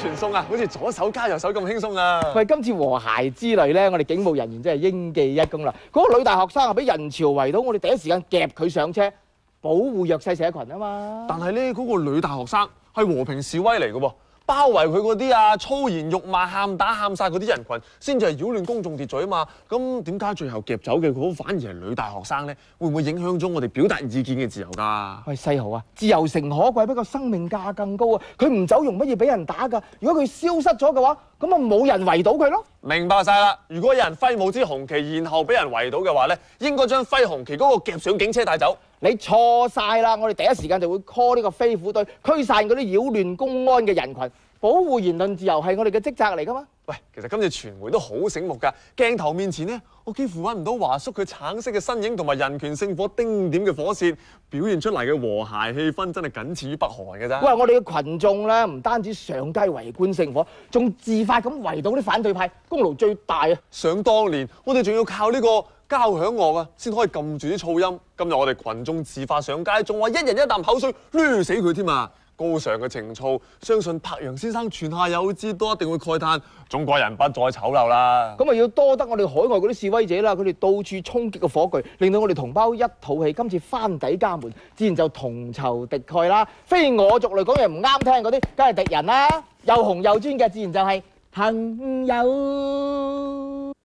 傳送啊，好似左手加右手咁輕鬆啊！喂，今次和諧之旅咧，我哋警務人員真係應記一功啦！嗰個女大學生啊，俾人潮圍到，我哋第一時間夾佢上車，保護弱勢社群啊嘛！但係咧，嗰個女大學生係和平示威嚟嘅喎。包圍佢嗰啲啊，粗言辱罵、喊打喊殺嗰啲人群，先至係擾亂公眾秩序啊嘛。咁點解最後夾走嘅嗰反而係女大學生咧？會唔會影響咗我哋表達意見嘅自由㗎？喂，世豪啊，自由誠可貴，不過生命價更高啊！佢唔走容乜嘢俾人打㗎？如果佢消失咗嘅話，咁啊冇人圍到佢咯。明白晒啦！如果有人揮舞支紅旗，然後俾人圍到嘅話咧，應該將揮紅旗嗰個夾上警車帶走。你錯晒啦！我哋第一時間就會 call 呢個飛虎隊，驅散嗰啲擾亂公安嘅人群。保護言論自由係我哋嘅職責嚟㗎嘛？喂，其實今次傳媒都好醒目㗎，鏡頭面前呢，我幾乎揾唔到華叔佢橙色嘅身影同埋人權聖火丁點嘅火線，表現出嚟嘅和諧氣氛真係僅次於北韓㗎咋。喂，我哋嘅群眾咧，唔單止上街圍觀聖火，仲自發咁圍到啲反對派，功勞最大啊！想當年，我哋仲要靠呢個交響樂啊，先可以撳住啲噪音。今日我哋群眾自發上街，仲話一人一啖口水攣死佢添啊！高尚嘅情操，相信柏楊先生泉下有知都一定會慨嘆中國人不再醜陋啦。咁啊要多得我哋海外嗰啲示威者啦，佢哋到處衝擊個火炬，令到我哋同胞一肚氣。今次翻抵家門，自然就同仇敵愾啦。非我族類講嘢唔啱聽嗰啲，梗係敵人啦。又紅又專嘅，自然就係朋友。